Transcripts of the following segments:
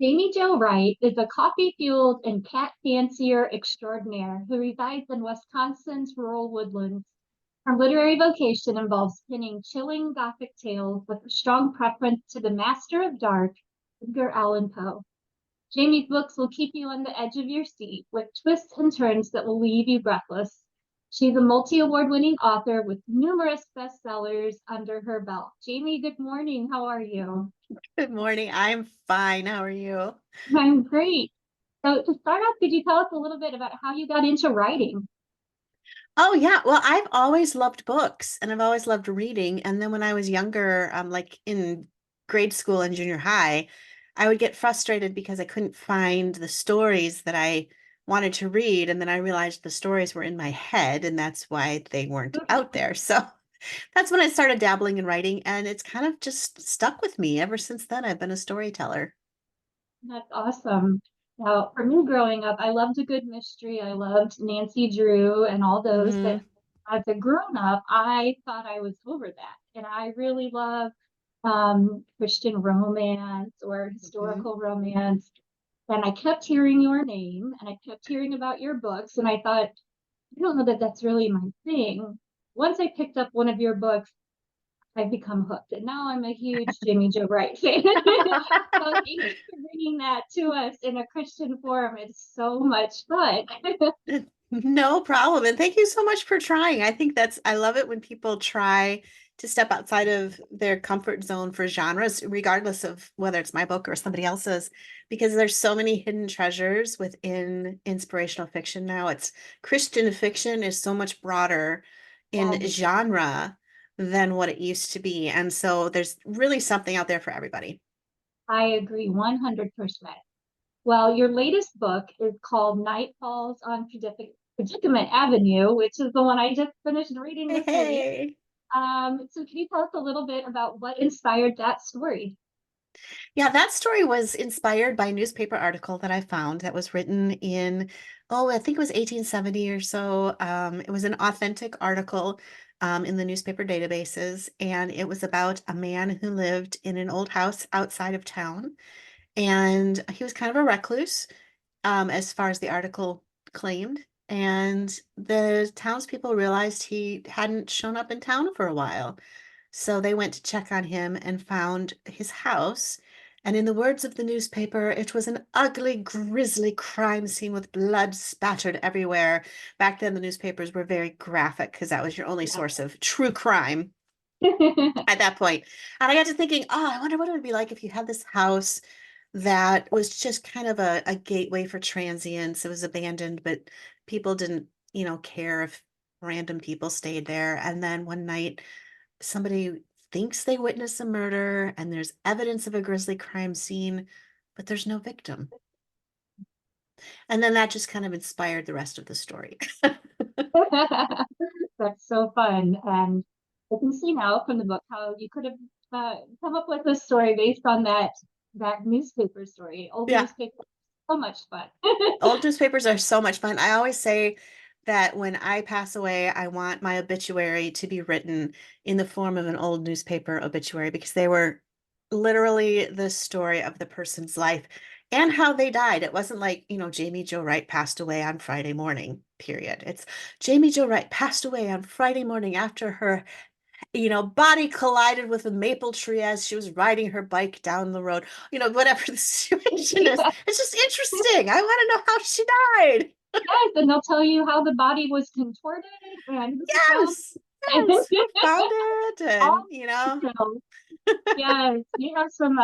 Jamie Jo Wright is a coffee-fueled and cat fancier extraordinaire who resides in Wisconsin's rural woodlands. Her literary vocation involves penning chilling Gothic tales with a strong preference to the master of dark, Edgar Allan Poe. Jamie's books will keep you on the edge of your seat with twists and turns that will leave you breathless. She's a multi-award winning author with numerous bestsellers under her belt. Jamie, good morning. How are you? Good morning. I'm fine. How are you? I'm great. So to start off, could you tell us a little bit about how you got into writing? Oh yeah. Well, I've always loved books and I've always loved reading. And then when I was younger, like in grade school and junior high, I would get frustrated because I couldn't find the stories that I wanted to read. And then I realized the stories were in my head and that's why they weren't out there. So that's when I started dabbling in writing and it's kind of just stuck with me. Ever since then, I've been a storyteller. That's awesome. Now, for me growing up, I loved a good mystery. I loved Nancy Drew and all those, but Hmm. as a grown up, I thought I was over that. And I really love Christian romance or Hmm. historical romance. And I kept hearing your name and I kept hearing about your books. And I thought, I don't know that that's really my thing. Once I picked up one of your books, I've become hooked, and now I'm a huge Jimmy Joe Wright fan. So thank you for bringing that to us in a Christian forum. It's so much fun. No problem. And thank you so much for trying. I love it when people try to step outside of their comfort zone for genres, regardless of whether it's my book or somebody else's, because there's so many hidden treasures within inspirational fiction now. It's Christian fiction is so much broader in Yes, genre than what it used to be. And so there's really something out there for everybody. I agree 100%. Well, your latest book is called Night Falls on Predicament Avenue, which is the one I just finished reading Hey, this week. hey. So can you tell us a little bit about what inspired that story? Yeah, that story was inspired by a newspaper article that I found that was written in, oh, I think it was 1870 or so. It was an authentic article in the newspaper databases, and it was about a man who lived in an old house outside of town. And he was kind of a recluse, as far as the article claimed. And the townspeople realized he hadn't shown up in town for a while. So they went to check on him and found his house. And in the words of the newspaper, it was an ugly, grisly crime scene with blood spattered everywhere. Back then, the newspapers were very graphic because that was your only source of true crime at that point. And I got to thinking, oh, I wonder what it would be like if you had this house that was just kind of a gateway for transients. It was abandoned, but people didn't, care if random people stayed there. And then one night, somebody thinks they witnessed a murder and there's evidence of a grisly crime scene, but there's no victim. And then that just kind of inspired the rest of the story. That's so fun. And I can see now from the book how you could have come up with a story based on that newspaper story. Old Yeah. newspaper, so much fun. Old newspapers are so much fun. I always say that when I pass away, I want my obituary to be written in the form of an old newspaper obituary because they were literally the story of the person's life and how they died. It wasn't like, Jamie Jo Wright passed away on Friday morning, period. It's Jamie Jo Wright passed away on Friday morning after her body collided with a maple tree as she was riding her bike down the road. Whatever the situation is. Yeah. It's just interesting. I want to know how she died. Yes, and they'll tell you how the body was contorted and who found Yes. Yes. Who found it? all And, details. Yes, we have some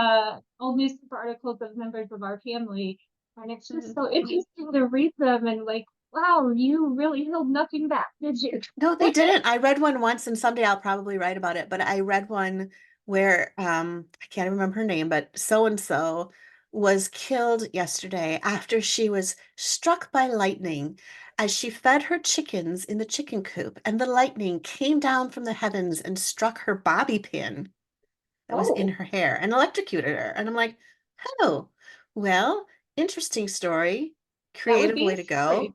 old newspaper articles of members of our family, and it's just so interesting to read them and like, wow, you really held nothing back, did you? No, they didn't. I read one once and someday I'll probably write about it, but I read one where I can't remember her name, but so and so was killed yesterday after she was struck by lightning as she fed her chickens in the chicken coop, and the lightning came down from the heavens and struck her bobby pin that was in Oh, her hair and electrocuted her. And I'm like, oh, well, interesting story, that would creative be way a to story. go.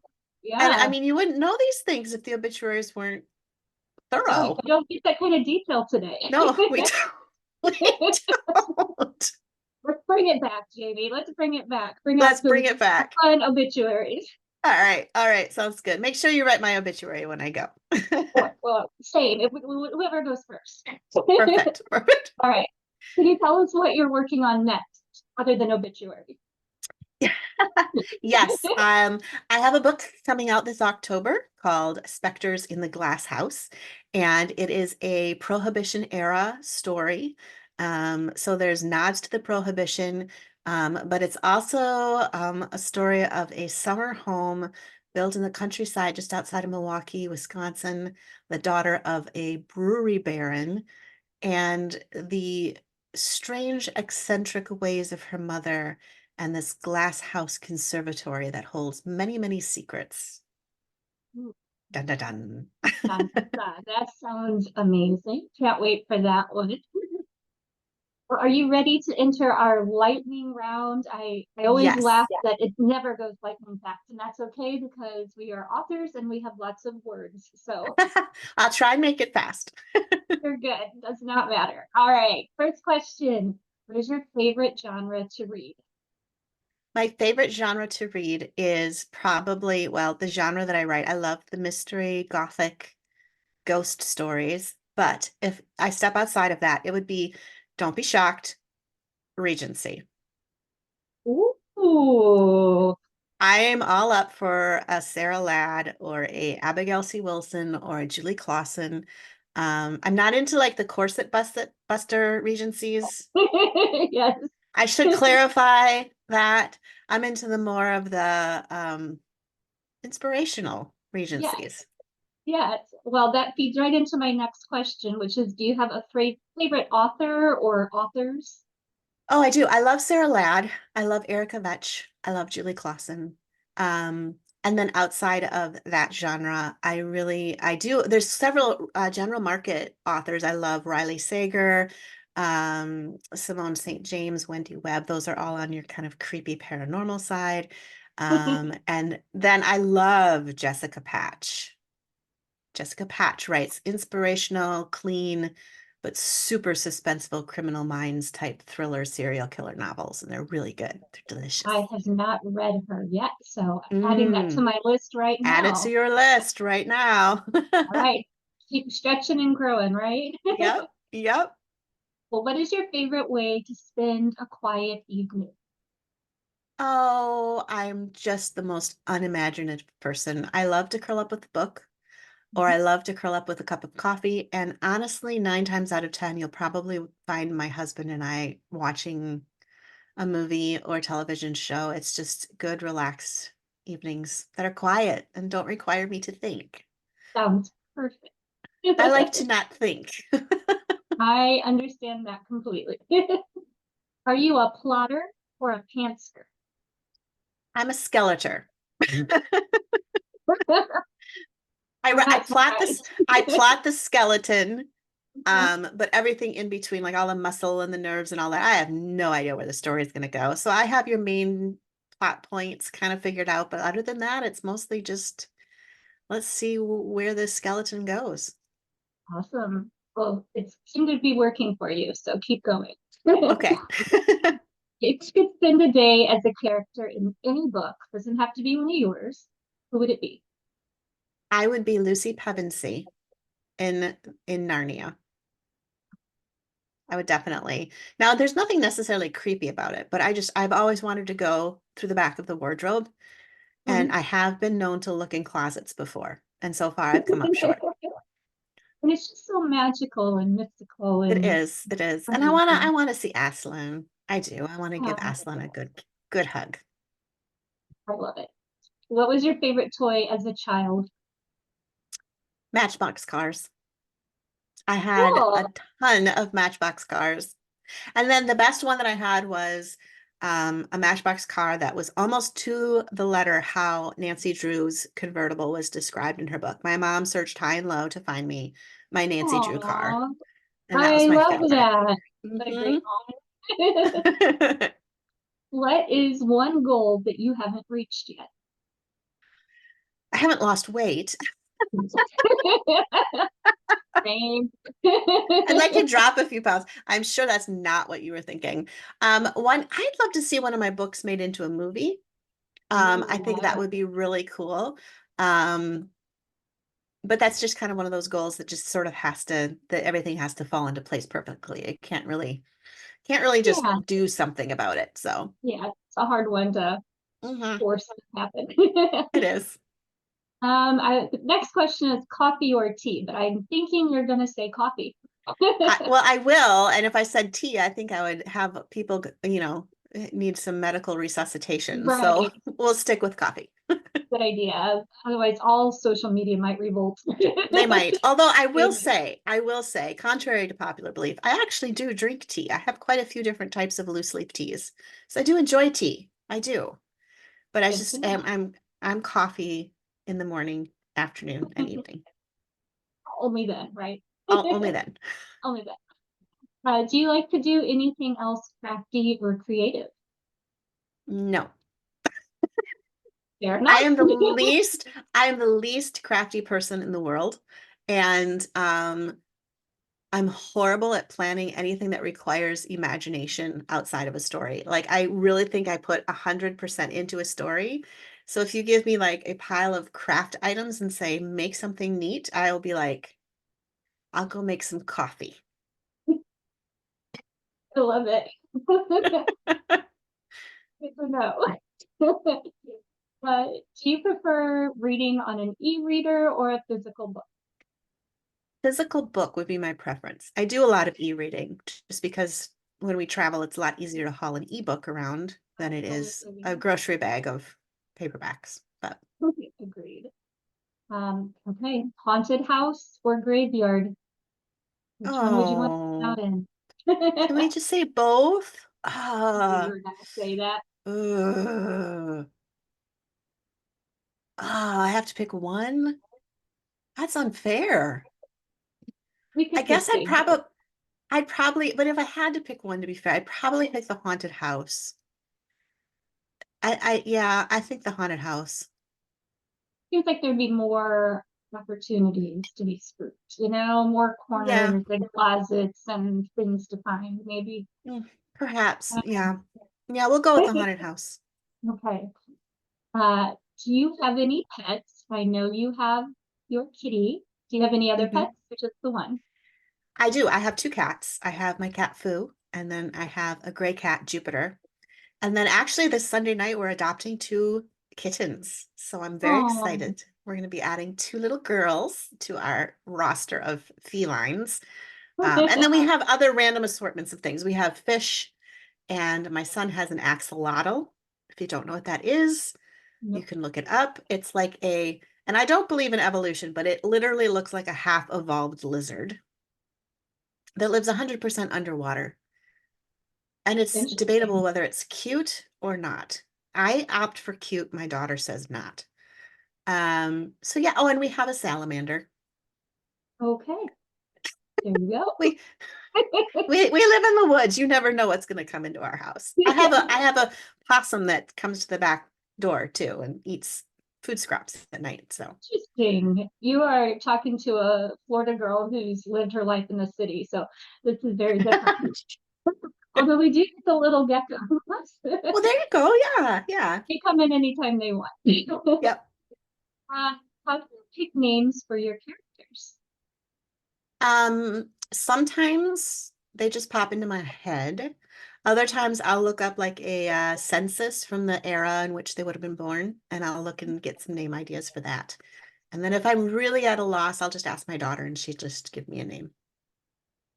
And I Yeah. mean, you wouldn't know these things if the obituaries weren't No, you thorough. don't get that kind of detail today. No, we don't. We don't. Let's bring it back, Jamie. Let's bring it back. Bring out Let's bring it the back. fun obituaries. All right. All right. Sounds good. Make sure you write my obituary when I go. Well, same. Whoever goes first. All Perfect. Perfect. right. Can you tell us what you're working on next, other than obituary? Yes. I have a book coming out this October called Specters in the Glass House, and it is a Prohibition era story. So there's nods to the Prohibition, but it's also a story of a summer home built in the countryside just outside of Milwaukee, Wisconsin, the daughter of a brewery baron, and the strange, eccentric ways of her mother and this glass house conservatory that holds many, many secrets. Dun dun dun. Dun, dun, dun. That sounds amazing. Can't wait for that one. Well, are you ready to enter our lightning round? I always Yes. laugh that it never goes lightning fast, and that's okay because we are authors and we have lots of words. So I'll try and make it fast. you're good. Does not matter. All right. First question. What is your favorite genre to read? My favorite genre to read is probably, well, the genre that I write. I love the mystery, gothic, ghost stories. But if I step outside of that, it would be, don't be shocked, Regency. Ooh. I am all up for a Sarah Ladd or a Abigail C. Wilson or a Julie Clausen. I'm not into like the Buster Regencies. Yes. I should clarify that I'm into the more of the inspirational Yes. Regencies. Yes. Well, that feeds right into my next question, which is, do you have a favorite author or authors? Oh, I do. I love Sarah Ladd. I love Erica Vetch. I love Julie Clausen. And then outside of that genre, I do. There's several general market authors. I love Riley Sager, Simone St. James, Wendy Webb. Those are all on your kind of creepy paranormal side. And then I love Jessica Patch. Jessica Patch writes inspirational, clean, but super suspenseful criminal minds type thriller serial killer novels, and they're really good. They're delicious. I have not read her yet, so I'm adding that to Mm, my list right add it to now. your list right now. All right. Keep stretching and growing, right? Yep, yep. Well, what is your favorite way to spend a quiet evening? Oh, I'm just the most unimaginative person. I love to curl up with a book, or I love to curl up with a cup of coffee. And honestly, 9 times out of 10, you'll probably find my husband and I watching a movie or television show. It's just good, relaxed evenings that are quiet and don't require me to think. Sounds perfect. I like to not think. I understand that completely. Are you a plotter or a pantser? I'm a skeletor. I'm I not plot this. surprised. I plot the skeleton, but everything in between, like all the muscle and the nerves and all that, I have no idea where the story is going to go. So I have your main plot points kind of figured out, but other than that, it's mostly just let's see where this skeleton goes. Awesome. Well, it seemed to be working for you, so keep going. Okay. If you could spend a day as a character in any book, doesn't have to be one of yours, who would it be? I would be Lucy Pevensey in Narnia. I would definitely. Now, there's nothing necessarily creepy about it, but I've always wanted to go through the back of the wardrobe, and Mhm. I have been known to look in closets before, and so far I've come up short. And it's just so magical and mystical and It is. And I amazing. want to see Aslan. I do. I want to give Oh, Aslan a good hug. I love it. What was your favorite toy as a child? Matchbox cars. I had a Cool. ton of Matchbox cars. And then the best one that I had was a Matchbox car that was almost to the letter how Nancy Drew's convertible was described in her book. My mom searched high and low to find me my Nancy Drew car, Aw, and that was I my love favorite. that. What a Hmm. great honor. What is one goal that you haven't reached yet? I haven't lost weight. Same. I'd like to drop a few pounds. I'm sure that's not what you were thinking. I'd love to see one of my books made into a movie. I think that Ooh, would be really cool. Um, but that's just kind of one of those goals that just sort of that everything has to fall into place perfectly. It can't really just yeah, do something about it. So, yeah, it's a hard one to mhm, force to happen. it is. The next question is coffee or tea, but I'm thinking you're gonna say coffee. Well, I will. And if I said tea, I think I would have people, need some medical resuscitation. So Right, we'll stick with coffee. good idea. Otherwise, all social media might revolt. They might. Although They might. I will say, contrary to popular belief, I actually do drink tea. I have quite a few different types of loose leaf teas. So I do enjoy tea. I do. But I Good to just know. I'm coffee in the morning, afternoon, and evening. Only then, right? Only then. Only then. Do you like to do anything else crafty or creative? No. Fair I enough. am the least I am the least crafty person in the world. And I'm horrible at planning anything that requires imagination outside of a story. Like I really think I put 100% into a story. So if you give me like a pile of craft items and say, make something neat, I'll be like, I'll go make some coffee. I love it. Good to know. Do you prefer reading on an e-reader or a physical book? Physical book would be my preference. I do a lot of e-reading just because when we travel, it's a lot easier to haul an ebook around than it is Absolutely. a grocery bag of paperbacks. But Okay, agreed. Okay, haunted house or graveyard? Which one would you want to out oh, in? can we just say both? You were gonna say that. Ugh. I have to pick one. That's unfair. We I could guess just say both. but if I had to pick one to be fair, I'd probably pick the haunted house. Yeah, I think the haunted house. Seems like there'd be more opportunities to be spooked, more Yeah, corners and closets and things to find, maybe. perhaps. Yeah. Yeah, we'll go with the haunted house. Okay. Uh, do you have any pets? I know you have your kitty. Do you have any other Hmm. pets or just the one? I do. I have two cats. I have my cat Foo, and then I have a gray cat, Jupiter. And then actually this Sunday night, we're adopting two kittens. So I'm very Oh, excited. We're going to be adding two little girls to our roster of felines. And then we have other random assortments of things. We have fish, and my son has an axolotl. If you don't know what that is, you nope. can look it up. And I don't believe in evolution, but it literally looks like a half evolved lizard that lives 100% underwater. And it's debatable Interesting. whether it's cute or not. I opt for cute. My daughter says not. So yeah. Oh, and we have a salamander. Okay, there you go. We we live in the woods. You never know what's going to come into our house. I have a possum that comes to the back door too and eats food scraps at night. So Interesting. You are talking to a Florida girl who's lived her life in the city, so this is very different. Although we do get the little geckos. well, there you go. Yeah, yeah. They come in anytime they want. Yep. How do you pick names for your characters? Sometimes they just pop into my head. Other times I'll look up like a census from the era in which they would have been born, and I'll look and get some name ideas for that. And then if I'm really at a loss, I'll just ask my daughter and she'd just give me a name.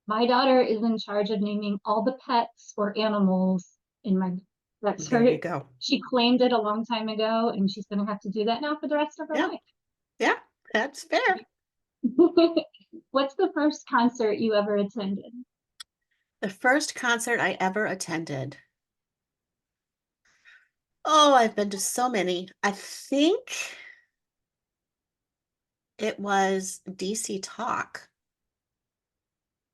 My daughter is in charge of naming all the pets or animals in my, that's There her. you go. She claimed it a long time ago, and she's going to have to do that now for the rest of her Yeah, life. yeah, that's fair. What's the first concert you ever attended? The first concert I ever attended. Oh, I've been to so many. I think it was DC Talk.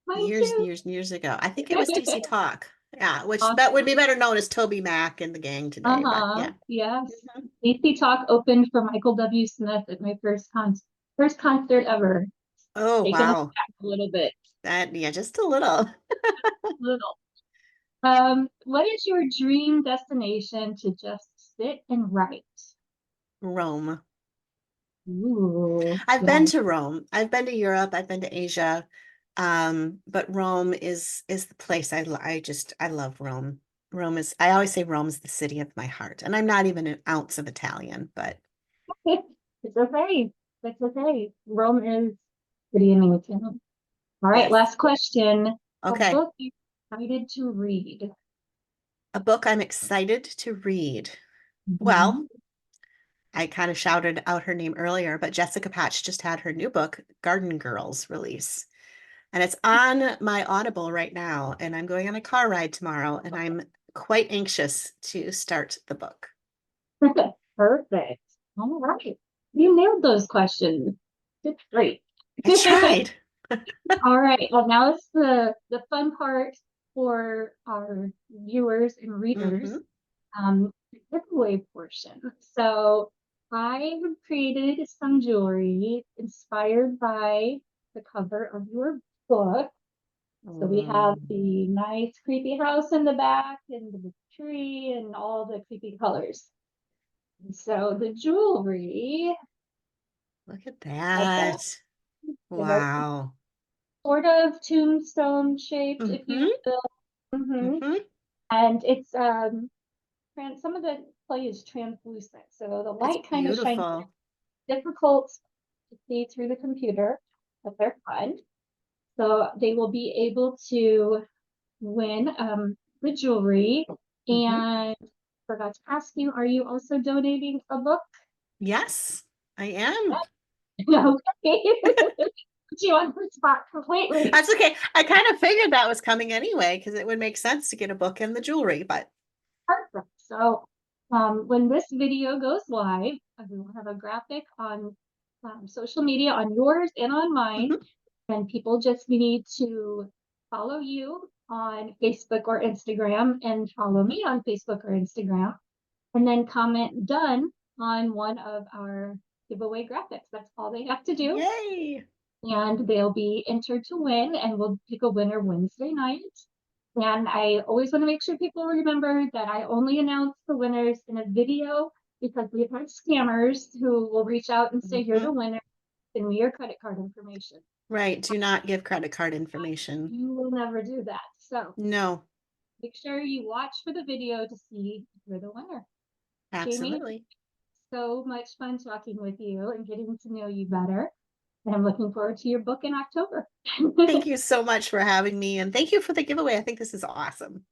Mine Years and too. years and years ago. I think it was DC Talk. Yeah, which that would be Awesome. better known as Toby Mac and the gang today, but Uh-huh. yeah. Yes. Mhm. DC Talk opened for Michael W. Smith at my first concert. First concert ever. Oh, Taking us wow. back a little bit. That, yeah, just a little. Little. What is your dream destination to just sit and write? Rome. Ooh, I've been yeah. to Rome. I've been to Europe. I've been to Asia. But Rome is the place I love Rome. Rome is, I always say Rome's the city of my heart. And I'm not even an ounce of Italian, but It's okay. It's okay. Rome is pretty amazing. All right, yes. last question. A Okay. book you're excited to read. A book I'm excited to read. Well, Mhm. I kind of shouted out her name earlier, but Jessica Patch just had her new book, Garden Girls, release. And it's on my Audible right now. And I'm going on a car ride tomorrow, and I'm quite anxious to start the book. Perfect. All right. You nailed those questions. It's great. I tried. All right. Well, now it's the fun part for our viewers and readers, Hmm. the giveaway portion. So I have created some jewelry inspired by the cover of your book. So we have the nice creepy house in the back and the tree and all the creepy colors. And so the jewelry, Look at like that, that. you know, Wow. sort of tombstone shaped, if you Hmm. will. Hmm. Hmm. And it's some of the clay is translucent, so the It's light kind of shines beautiful. through. Difficult to see through the computer, but they're fun. So they will be able to win the jewelry. Hmm. And forgot to ask you, are you also donating a book? Yes, I am. Okay. Put you on the spot completely. That's okay. I kind of figured that was coming anyway because it would make sense to get a book and the jewelry, but Perfect. So when this video goes live, we will have a graphic on social media on yours and on mine. mhm. And people just need to follow you on Facebook or Instagram and follow me on Facebook or Instagram. And then comment done on one of our giveaway graphics. That's all they have to do. Yay. And they'll be entered to win, and we'll pick a winner Wednesday night. And I always want to make sure people remember that I only announce the winners in a video because we've had scammers who will reach out and say, you're Hmm. the winner, send me your credit card information. Right. Do not give credit card information. You will never do that. So No, make sure you watch for the video to see if you're the winner. Jamie, absolutely. so much fun talking with you and getting to know you better. And I'm looking forward to your book in October. Thank you so much for having me, and thank you for the giveaway. I think this is awesome.